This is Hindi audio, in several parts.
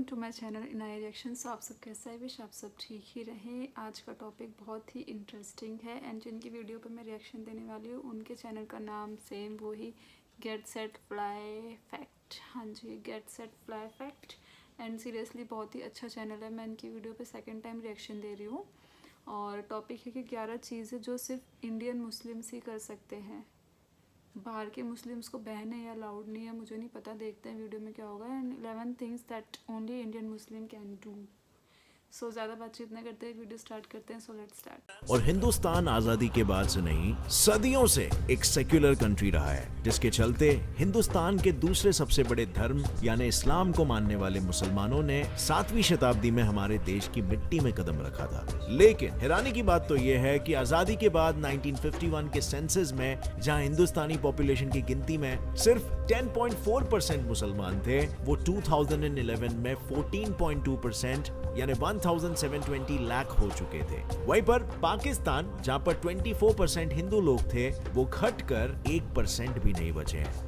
To my channel Inaya reactions. आप सब कैसा है? विश आप सब ठीक ही रहें। आज का टॉपिक बहुत ही इंटरेस्टिंग है एंड जिनकी वीडियो पर मैं रिएक्शन देने वाली हूँ उनके चैनल का नाम सेम वही गेट सेट फ्लाई फैक्ट। हाँ जी, get set fly fact. And seriously बहुत ही अच्छा चैनल है। मैं इनकी वीडियो पे सेकेंड टाइम रिएक्शन दे रही हूँ और टॉपिक है कि 11 चीज़ें जो सिर्फ इंडियन मुस्लिम्स ही कर सकते हैं। बाहर के मुस्लिम्स को बैन है या अलाउड नहीं है मुझे नहीं पता, देखते हैं वीडियो में क्या होगा। And 11 things that only Indian Muslim can do. So ज़्यादा बातचीत न करते हैं, वीडियो स्टार्ट करते हैं। So let's start. और हिंदुस्तान आजादी के बाद से नहीं, सदियों से एक सेक्युलर कंट्री रहा है, जिसके चलते हिंदुस्तान के दूसरे सबसे बड़े धर्म यानी इस्लाम को मानने वाले मुसलमानों ने 7वीं शताब्दी में हमारे देश की मिट्टी में कदम रखा था। लेकिन हैरानी की बात तो यह है कि आजादी के बाद 1951 के सेंसस में जहां हिंदुस्तानी पॉपुलेशन की गिनती में सिर्फ 10.4% मुसलमान थे, वो 2011 में 14.2% यानी 1720 लाख हो चुके थे। वहीं पर पाकिस्तान जहां पर 24% हिंदू लोग थे, वो घटकर 1% भी नहीं बचे हैं।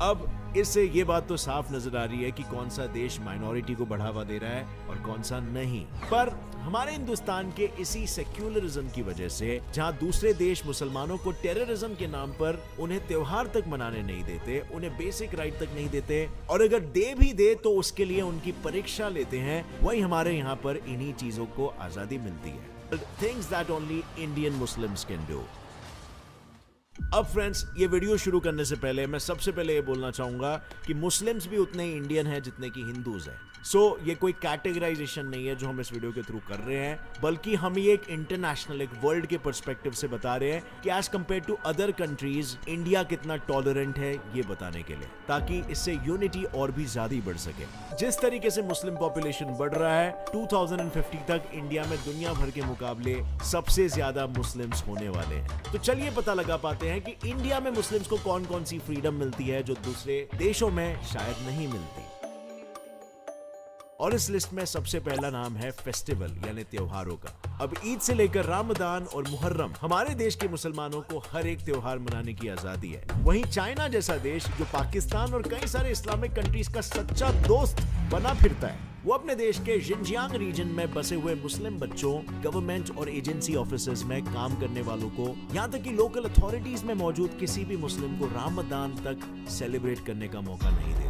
अब इससे ये बात तो साफ नजर आ रही है कि कौन सा देश माइनॉरिटी को बढ़ावा दे रहा है और कौन सा नहीं। पर हमारे हिंदुस्तान के इसी सेक्युलरिज्म की वजह से जहां दूसरे देश मुसलमानों को टेररिज्म के नाम पर उन्हें त्योहार तक मनाने नहीं देते, उन्हें बेसिक राइट तक नहीं देते, और अगर दे भी दे तो उसके लिए उनकी परीक्षा लेते हैं, वही हमारे यहाँ पर इन्हीं चीजों को आजादी मिलती है। Things that only Indian Muslims can do. अब फ्रेंड्स, ये वीडियो शुरू करने से पहले मैं सबसे पहले ये बोलना चाहूंगा कि मुस्लिम्स भी उतने ही इंडियन हैं जितने कि हिंदूज हैं। ये कोई कैटेगराइजेशन नहीं है जो हम इस वीडियो के थ्रू कर रहे हैं, बल्कि हम ये एक इंटरनेशनल, एक वर्ल्ड के पर्सपेक्टिव से बता रहे हैं कि as compare to other countries India कितना टॉलरेंट है, ये बताने के लिए, ताकि इससे यूनिटी और भी ज्यादा बढ़ सके। जिस तरीके से मुस्लिम पॉपुलेशन बढ़ रहा है, 2050 तक इंडिया में दुनिया भर के मुकाबले सबसे ज्यादा मुस्लिम्स होने वाले हैं। तो चलिए पता लगा पाते हैं कि इंडिया में मुस्लिम्स को कौन कौन सी फ्रीडम मिलती है जो दूसरे देशों में शायद नहीं मिलती। और इस लिस्ट में सबसे पहला नाम है फेस्टिवल यानी त्योहारों का। अब ईद से लेकर रमजान और मुहर्रम, हमारे देश के मुसलमानों को हर एक त्योहार मनाने की आजादी है। वहीं चाइना जैसा देश जो पाकिस्तान और कई सारे इस्लामिक कंट्रीज का सच्चा दोस्त बना फिरता है, वो अपने देश के जिनजियांग रीजन में बसे हुए मुस्लिम बच्चों, गवर्नमेंट और एजेंसी ऑफिसेज में काम करने वालों को, यहाँ तक कि लोकल अथॉरिटीज में मौजूद किसी भी मुस्लिम को रमजान तक सेलिब्रेट करने का मौका नहीं देता।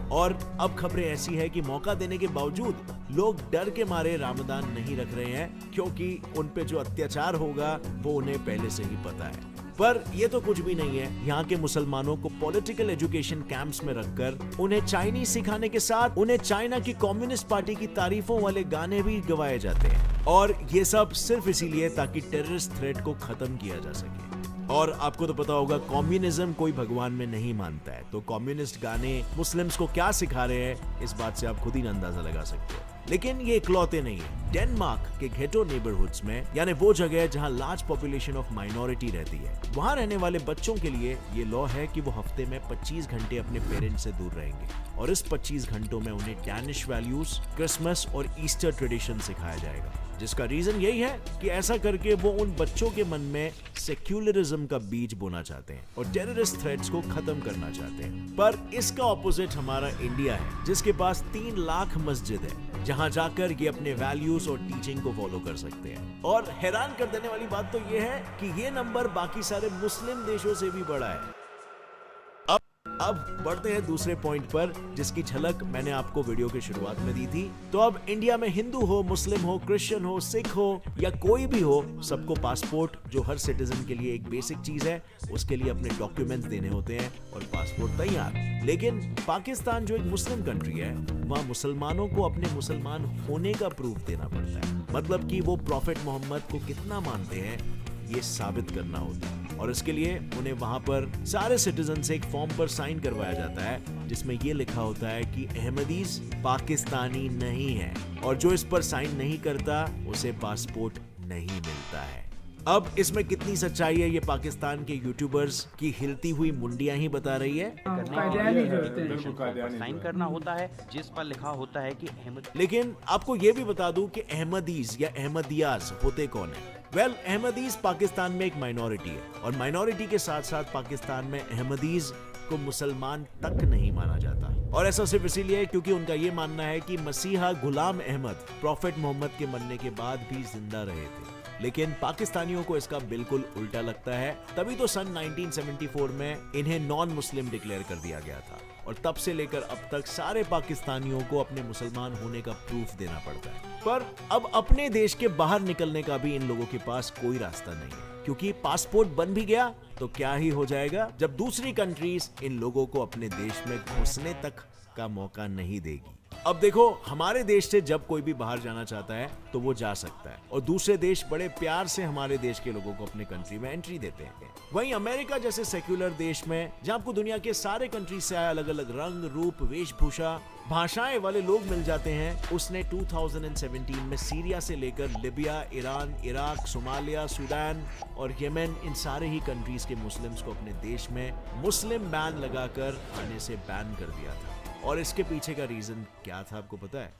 और अब खबरें ऐसी है कि मौका देने के बावजूद लोग डर के मारे रमजान नहीं रख रहे हैं, क्योंकि उन पे जो अत्याचार होगा वो उन्हें पहले से ही पता है। पर ये तो कुछ भी नहीं है। यहाँ के मुसलमानों को पॉलिटिकल एजुकेशन कैंप्स में रखकर उन्हें चाइनीज सिखाने के साथ उन्हें चाइना की कम्युनिस्ट पार्टी की तारीफों वाले गाने भी गवाए जाते हैं, और ये सब सिर्फ इसीलिए ताकि टेररिस्ट थ्रेट को खत्म किया जा सके। और आपको तो पता होगा, कम्युनिज्म कोई भगवान में नहीं मानता है, तो कम्युनिस्ट गाने मुस्लिम्स को क्या सिखा रहे हैं, इस बात से आप खुद ही अंदाजा लगा सकते हो। लेकिन ये इकलौते नहीं है। डेनमार्क के घेटो नेबरहुड्स में, यानी वो जगह जहां लार्ज पॉपुलेशन ऑफ माइनॉरिटी रहती है, वहां रहने वाले बच्चों के लिए ये लॉ है कि वो हफ्ते में 25 घंटे अपने पेरेंट्स से दूर रहेंगे, और इस 25 घंटों में उन्हें डैनिश वैल्यूज, क्रिसमस और ईस्टर ट्रेडिशन सिखाया जाएगा। जिसका रीजन यही है कि ऐसा करके वो उन बच्चों के मन में सेक्युलरिज्म का बीज बोना चाहते हैं और टेररिस्ट थ्रेट्स को खत्म करना चाहते हैं। पर इसका ऑपोजिट हमारा इंडिया है, जिसके पास 3 लाख मस्जिद है, जहां जाकर ये अपने वैल्यूज और टीचिंग को फॉलो कर सकते हैं। और हैरान कर देने वाली बात तो ये है कि ये नंबर बाकी सारे मुस्लिम देशों से भी बड़ा है। अब बढ़ते हैं दूसरे पॉइंट पर, जिसकी झलक मैंने आपको वीडियो की शुरुआत में दी थी। तो अब इंडिया में हिंदू हो, मुस्लिम हो, क्रिश्चियन हो, सिख हो या कोई भी हो, सबको पासपोर्ट, जो हर सिटीजन के लिए एक बेसिक चीज है, उसके लिए अपने डॉक्यूमेंट्स देने होते हैं और पासपोर्ट तैयार। लेकिन पाकिस्तान जो एक मुस्लिम कंट्री है, वहाँ मुसलमानों को अपने मुसलमान होने का प्रूफ देना पड़ता है। मतलब कि वो प्रॉफेट मोहम्मद को कितना मानते हैं, ये साबित करना होता है। और इसके लिए उन्हें वहां पर सारे सिटीजन से एक फॉर्म पर साइन करवाया जाता है, जिसमें ये लिखा होता है कि अहमदीज पाकिस्तानी नहीं है, और जो इस पर साइन नहीं करता उसे पासपोर्ट नहीं मिलता है। अब इसमें कितनी सच्चाई है, ये पाकिस्तान के यूट्यूबर्स की हिलती हुई मुंडियां ही बता रही है। साइन करना होता है जिस पर लिखा होता है कि अहमद। लेकिन आपको ये भी बता दूं कि अहमदीज या अहमदियाज होते कौन है। वेल, अहमदीज पाकिस्तान में एक माइनॉरिटी है, और माइनॉरिटी के साथ साथ पाकिस्तान में अहमदीज को मुसलमान तक नहीं माना जाता। और ऐसा सिर्फ इसीलिए क्योंकि उनका ये मानना है कि मसीहा गुलाम अहमद प्रॉफेट मोहम्मद के मरने के बाद भी जिंदा रहे थे। लेकिन पाकिस्तानियों को इसका बिल्कुल उल्टा लगता है। तभी तो सन 1974 में इन्हें नॉन मुस्लिम डिक्लेयर कर दिया गया था और तब से लेकर अब तक सारे पाकिस्तानियों को अपने मुसलमान होने का प्रूफ देना पड़ता है। पर अब अपने देश के बाहर निकलने का भी इन लोगों के पास कोई रास्ता नहीं है, क्योंकि पासपोर्ट बन भी गया तो क्या ही हो जाएगा जब दूसरी कंट्रीज इन लोगों को अपने देश में घुसने तक का मौका नहीं देगी। अब देखो, हमारे देश से जब कोई भी बाहर जाना चाहता है तो वो जा सकता है और दूसरे देश बड़े प्यार से हमारे देश के लोगों को अपने कंट्री में एंट्री देते हैं। वहीं अमेरिका जैसे सेक्युलर देश में, जहां आपको दुनिया के सारे कंट्री से आए अलग अलग रंग, रूप, वेशभूषा, भाषाएं वाले लोग मिल जाते हैं, उसने 2017 में सीरिया से लेकर Libya, Iran, Iraq, Somalia, Sudan और येमेन, इन सारे ही कंट्रीज के मुस्लिम्स को अपने देश में मुस्लिम बैन लगाकर आने से बैन कर दिया था। और इसके पीछे का रीजन क्या था आपको पता है?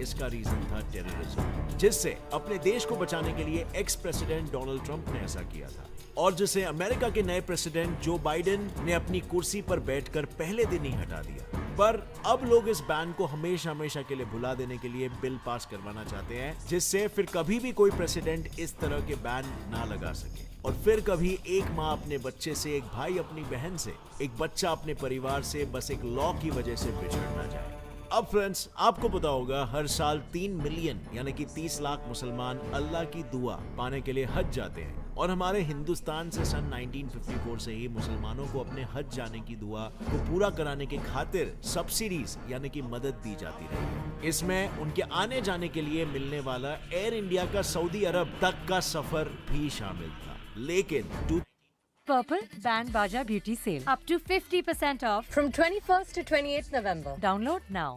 इसका रीजन था टेररिज्म, जिससे अपने देश को बचाने के लिए एक्स प्रेसिडेंट डोनाल्ड ट्रंप ने ऐसा किया था और जिसे अमेरिका के नए प्रेसिडेंट जो बाइडेन ने अपनी कुर्सी पर बैठकर पहले दिन ही हटा दिया। पर अब लोग इस बैन को हमेशा हमेशा के लिए भुला देने के लिए बिल पास करवाना चाहते हैं, जिससे फिर कभी भी कोई प्रेसिडेंट इस तरह के बैन ना लगा सके और फिर कभी एक माँ अपने बच्चे से, एक भाई अपनी बहन से, एक बच्चा अपने परिवार से बस एक लॉ की वजह से बिछड़ ना जाए। अब फ्रेंड्स, आपको पता होगा हर साल 3 मिलियन यानी कि 30 लाख मुसलमान अल्लाह की दुआ पाने के लिए हज जाते हैं और हमारे हिंदुस्तान से सन 1954 से ही मुसलमानों को अपने हज जाने की दुआ को पूरा कराने के खातिर सब्सिडीज यानी कि मदद दी जाती रही है। इसमें उनके आने जाने के लिए मिलने वाला एयर इंडिया का सऊदी अरब तक का सफर भी शामिल था। लेकिन Purple Band Baja Beauty Sale. Up to 50% off. From 21st to 28th November. Download now.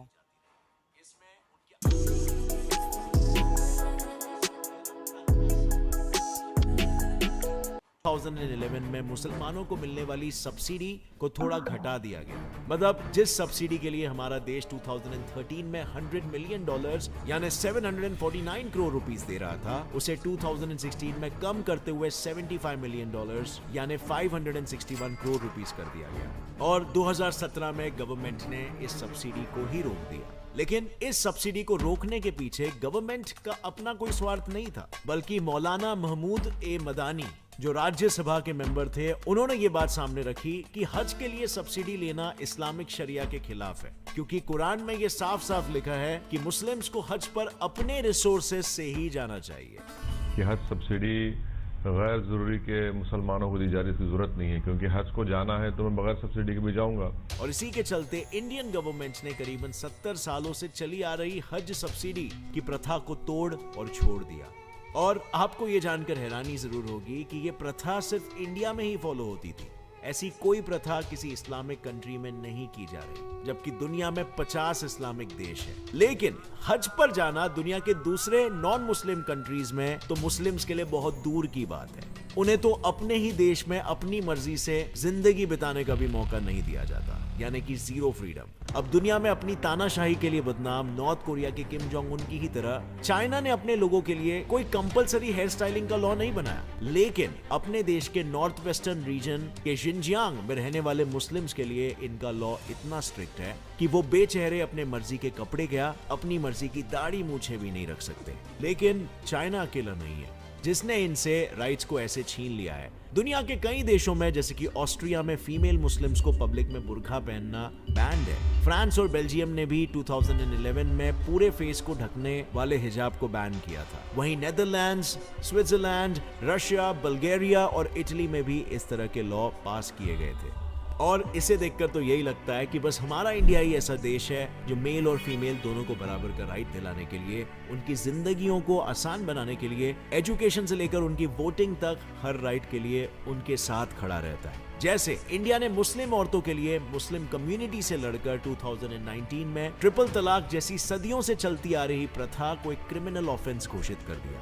2011 में मुसलमानों को मिलने वाली सब्सिडी को थोड़ा घटा दिया गया। मतलब जिस सब्सिडी के लिए हमारा देश 2013 में $100 मिलियन यानी 749 करोड़ रुपीस दे रहा था, उसे 2016 में कम करते हुए $75 मिलियन यानी 561 करोड़ रुपीस कर दिया गया और 2017 में गवर्नमेंट ने इस सब्सिडी को ही रोक दिया। लेकिन इस सब्सिडी को रोकने के पीछे गवर्नमेंट का अपना कोई स्वार्थ नहीं था, बल्कि मौलाना महमूद ए मदानी जो राज्यसभा के मेंबर थे, उन्होंने ये बात सामने रखी कि हज के लिए सब्सिडी लेना इस्लामिक शरिया के खिलाफ है, क्योंकि कुरान में ये साफ साफ लिखा है कि मुस्लिम्स को हज पर अपने रिसोर्सेज से ही जाना चाहिए। कि हज सब्सिडी गैर जरूरी के मुसलमानों को दी जा रही, इसकी जरूरत नहीं है, क्योंकि हज को जाना है तो मैं बगैर सब्सिडी के भी जाऊंगा। और इसी के चलते इंडियन गवर्नमेंट ने करीबन 70 सालों से चली आ रही हज सब्सिडी की प्रथा को तोड़ और छोड़ दिया। और आपको ये जानकर हैरानी जरूर होगी कि ये प्रथा सिर्फ इंडिया में ही फॉलो होती थी। ऐसी कोई प्रथा किसी इस्लामिक कंट्री में नहीं की जा रही, जबकि दुनिया में 50 इस्लामिक देश है। लेकिन हज पर जाना दुनिया के दूसरे नॉन मुस्लिम कंट्रीज में तो मुस्लिम्स के लिए बहुत दूर की बात है। उन्हें तो अपने ही देश में अपनी मर्जी से जिंदगी बिताने का भी मौका नहीं दिया जाता, यानी कि जीरो फ्रीडम। अब दुनिया में अपनी तानाशाही के लिए बदनाम नॉर्थ कोरिया के किम जोंग उन की ही तरह चाइना ने अपने लोगों के लिए कोई कंपलसरी हेयर स्टाइलिंग का लॉ नहीं बनाया, लेकिन अपने देश के नॉर्थ वेस्टर्न रीजन के शिनजियांग में रहने वाले मुस्लिम्स के लिए इनका लॉ इतना स्ट्रिक्ट है कि वो बेचेहरे अपने मर्जी के कपड़े क्या अपनी मर्जी की दाढ़ी मूछें भी नहीं रख सकते। लेकिन चाइना अकेला नहीं है जिसने इनसे राइट्स को ऐसे छीन लिया है। दुनिया के कई देशों में जैसे कि ऑस्ट्रिया में फीमेल मुस्लिम्स को पब्लिक में बुर्का पहनना बैंड है। फ्रांस और बेल्जियम ने भी 2011 में पूरे फेस को ढकने वाले हिजाब को बैन किया था। वहीं नेदरलैंड्स, स्विट्जरलैंड, रशिया, बल्गेरिया और इटली में भी इस तरह के लॉ पास किए गए थे। और इसे देखकर तो यही लगता है कि बस हमारा इंडिया ही ऐसा देश है जो मेल और फीमेल दोनों को बराबर का राइट दिलाने के लिए, उनकी जिंदगियों को आसान बनाने के लिए, एजुकेशन से लेकर उनकी वोटिंग तक हर राइट के लिए उनके साथ खड़ा रहता है। जैसे इंडिया ने मुस्लिम औरतों के लिए मुस्लिम कम्युनिटी से लड़कर 2019 में ट्रिपल तलाक जैसी सदियों से चलती आ रही प्रथा को एक क्रिमिनल ऑफेंस घोषित कर दिया,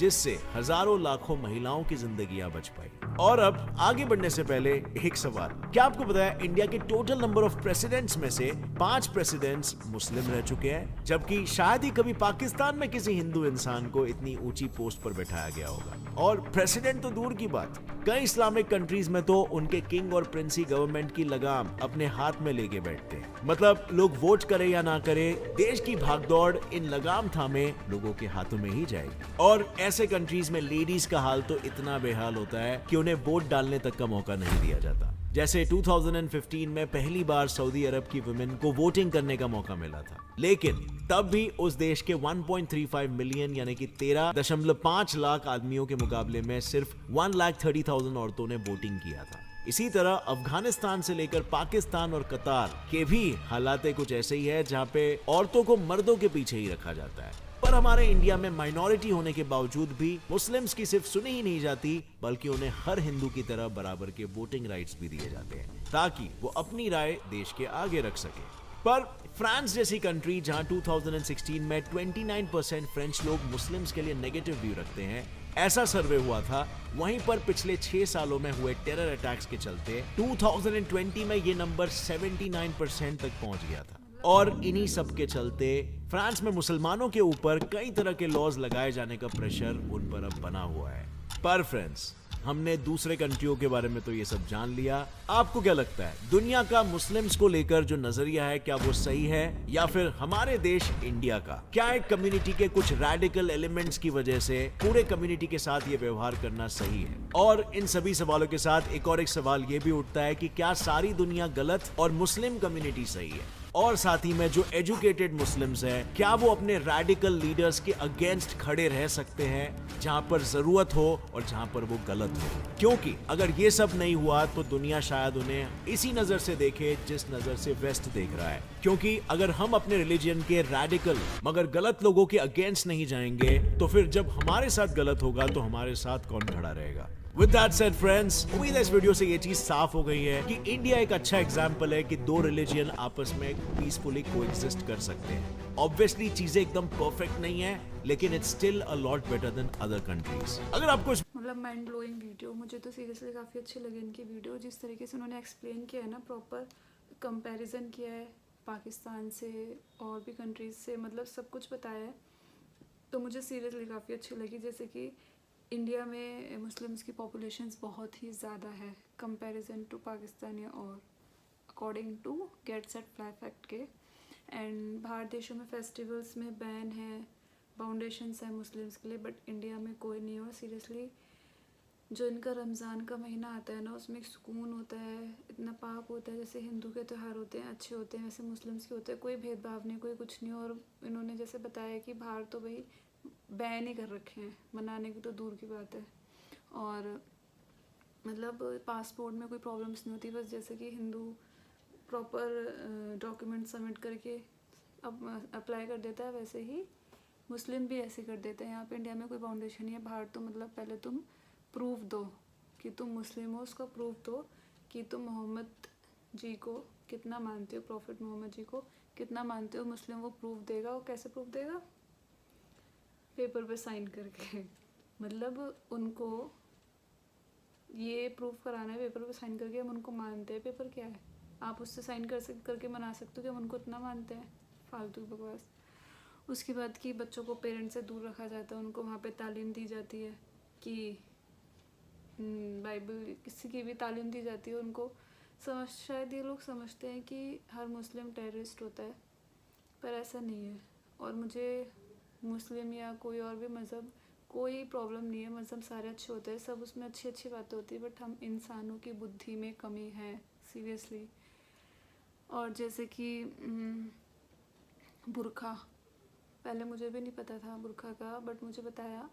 जिससे हजारों लाखों महिलाओं की जिंदगियां बच पाई। और अब आगे बढ़ने से पहले एक सवाल, क्या आपको पता है इंडिया के टोटल नंबर ऑफ प्रेसिडेंट्स में से 5 प्रेसिडेंट्स मुस्लिम रह चुके हैं, जबकि शायद ही कभी पाकिस्तान में किसी हिंदू इंसान को इतनी ऊंची पोस्ट पर बैठाया गया होगा। और प्रेसिडेंट तो दूर की बात, कई इस्लामिक कंट्रीज में तो उनके किंग और प्रिंसी गवर्नमेंट की लगाम अपने हाथ में लेके बैठते हैं। मतलब लोग वोट करे या ना करे, देश की भागदौड़ इन लगाम थामे लोगों के हाथों में ही जाएगी। और ऐसे कंट्रीज में लेडीज का हाल तो इतना बेहाल होता है कि उन्हें वोट डालने तक का मौका नहीं दिया जाता। जैसे 2015 में पहली बार सऊदी अरब की वुमेन को वोटिंग करने का मौका मिला था, लेकिन तब भी उस देश के 1.35 मिलियन यानी कि 13.5 लाख आदमियों के मुकाबले में सिर्फ 1,30,000 औरतों ने वोटिंग किया था। इसी तरह अफगानिस्तान से लेकर पाकिस्तान और कतार के भी हालात कुछ ऐसे ही है, जहां पे औरतों को मर्दों के पीछे ही रखा जाता है। पर हमारे इंडिया में माइनॉरिटी होने के बावजूद भी मुस्लिम्स की सिर्फ सुनी ही नहीं जाती, बल्कि उन्हें हर हिंदू की तरह बराबर के वोटिंग राइट्स भी दिए जाते हैं, ताकि वो अपनी राय देश के आगे रख सके। पर फ्रांस जैसी कंट्री, जहां 2016 में 29% फ्रेंच लोग मुस्लिम्स के लिए नेगेटिव व्यू रखते हैं, ऐसा सर्वे हुआ था, वहीं पर पिछले 6 सालों में हुए टेरर अटैक्स के चलते 2020 में ये नंबर 79% तक पहुंच गया था। और इन्हीं सब के चलते फ्रांस में मुसलमानों के ऊपर कई तरह के लॉज लगाए जाने का प्रेशर उन पर अब बना हुआ है। पर फ्रेंड्स, हमने दूसरे कंट्रियों के बारे में तो ये सब जान लिया। आपको क्या लगता है, दुनिया का मुस्लिम्स को लेकर जो नजरिया है, क्या वो सही है, या फिर हमारे देश इंडिया का क्या एक कम्युनिटी के कुछ रैडिकल एलिमेंट्स की वजह से पूरे कम्युनिटी के साथ ये व्यवहार करना सही है? और इन सभी सवालों के साथ एक और एक सवाल ये भी उठता है कि क्या सारी दुनिया गलत और मुस्लिम कम्युनिटी सही है? और साथ ही में जो एजुकेटेड मुस्लिम्स हैं, क्या वो अपने रैडिकल लीडर्स के अगेंस्ट खड़े रह सकते हैं जहां पर जरूरत हो और जहां पर वो गलत हो? क्योंकि अगर ये सब नहीं हुआ तो दुनिया शायद उन्हें इसी नजर से देखे जिस नजर से वेस्ट देख रहा है। क्योंकि अगर हम अपने रिलीजन के रैडिकल मगर गलत लोगों के अगेंस्ट नहीं जाएंगे, तो फिर जब हमारे साथ गलत होगा तो हमारे साथ कौन खड़ा रहेगा? With that said, friends, उम्मीद है इस वीडियो से ये चीज साफ हो गई है कि इंडिया एक अच्छा एग्जाम्पल है कि दो रिलीजन आपस में पीसफुली कोएग्जिस्ट कर सकते हैं। ऑब्वियसली चीजें एकदम परफेक्ट नहीं है, लेकिन it's still a lot better than other countries. अगर आपको मतलब माइंड ब्लोइंग वीडियो, मुझे तो सीरियसली काफ़ी अच्छे लगे इनकी वीडियो। जिस तरीके से उन्होंने एक्सप्लेन किया है ना, प्रॉपर कंपैरिजन किया है पाकिस्तान से और भी कंट्रीज से, मतलब सब कुछ बताया है, तो मुझे सीरियसली काफ़ी अच्छी लगी। जैसे कि इंडिया में मुस्लिम्स की पॉपुलेशंस बहुत ही ज़्यादा है कंपैरिजन टू पाकिस्तान या और according to get set fly fact के। एंड बाहर देशों में फेस्टिवल्स में बैन है, फाउंडेशंस है मुस्लिम्स के लिए, बट इंडिया में कोई नहीं। और सीरियसली जो इनका रमज़ान का महीना आता है ना, उसमें एक सुकून होता है, इतना पाक होता है। जैसे हिंदू के त्यौहार होते हैं अच्छे होते हैं, वैसे मुस्लिम्स के होते हैं, कोई भेदभाव नहीं, कोई कुछ नहीं। और इन्होंने जैसे बताया कि बाहर तो भाई बैन ही कर रखे हैं, मनाने की तो दूर की बात है। और मतलब पासपोर्ट में कोई प्रॉब्लम्स नहीं होती, बस जैसे कि हिंदू प्रॉपर डॉक्यूमेंट सबमिट करके अब अप्लाई कर देता है, वैसे ही मुस्लिम भी ऐसे कर देते हैं। यहाँ पे इंडिया में कोई फाउंडेशन नहीं है। बाहर तो मतलब पहले तुम प्रूफ दो कि तुम मुस्लिम हो, उसका प्रूफ दो कि तुम मोहम्मद जी को कितना मानते हो, प्रॉफिट मोहम्मद जी को कितना मानते हो। मुस्लिम वो प्रूफ देगा। वो कैसे प्रूफ देगा? पेपर पे साइन करके। मतलब उनको ये प्रूफ कराना है पेपर पे साइन करके हम उनको मानते हैं। पेपर क्या है? आप उससे साइन करके मना सकते हो कि हम उनको इतना मानते हैं। फालतू बकवास। उसके बाद कि बच्चों को पेरेंट्स से दूर रखा जाता है, उनको वहाँ पे तालीम दी जाती है कि बाइबल, किसी की भी तालीम दी जाती है उनको। शायद ये लोग समझते हैं कि हर मुस्लिम टेररिस्ट होता है, पर ऐसा नहीं है। और मुझे मुस्लिम या कोई और भी मज़हब कोई प्रॉब्लम नहीं है, मज़हब सारे अच्छे होते हैं, सब उसमें अच्छी अच्छी बातें होती है, बट हम इंसानों की बुद्धि में कमी है सीरियसली। और जैसे कि बुर्का, पहले मुझे भी नहीं पता था बुर्का का, बट मुझे बताया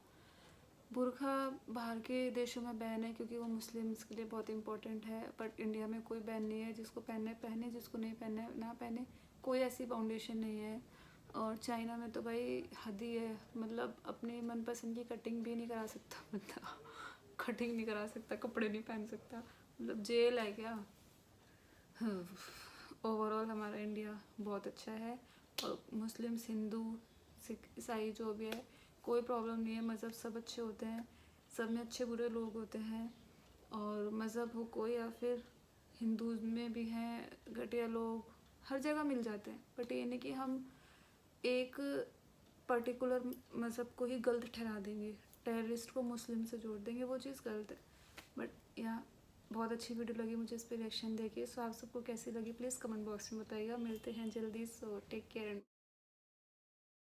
बुर्का बाहर के देशों में बैन है क्योंकि वो मुस्लिम्स के लिए बहुत इंपॉर्टेंट है, बट इंडिया में कोई बैन नहीं है। जिसको पहनना है पहने, जिसको नहीं पहनना है ना पहने, कोई ऐसी फाउंडेशन नहीं है। और चाइना में तो भाई हद ही है, मतलब अपनी मनपसंद की कटिंग भी नहीं करा सकता बंदा। कटिंग नहीं करा सकता, कपड़े नहीं पहन सकता, मतलब जेल है क्या। ओवरऑल हमारा इंडिया बहुत अच्छा है। और मुस्लिम्स, हिंदू, सिख, ईसाई जो भी है, कोई प्रॉब्लम नहीं है, मज़हब सब अच्छे होते हैं, सब में अच्छे बुरे लोग होते हैं, और मज़हब हो कोई या फिर हिंदू में भी हैं घटिया लोग, हर जगह मिल जाते हैं। बट ये नहीं कि हम एक पर्टिकुलर मज़हब को ही गलत ठहरा देंगे, टेररिस्ट को मुस्लिम से जोड़ देंगे, वो चीज़ गलत है। बट यहाँ बहुत अच्छी वीडियो लगी मुझे, इस पर रिएक्शन देखिए। सो आप सबको कैसी लगी प्लीज़ कमेंट बॉक्स में बताइएगा। मिलते हैं जल्दी, सो टेक केयर।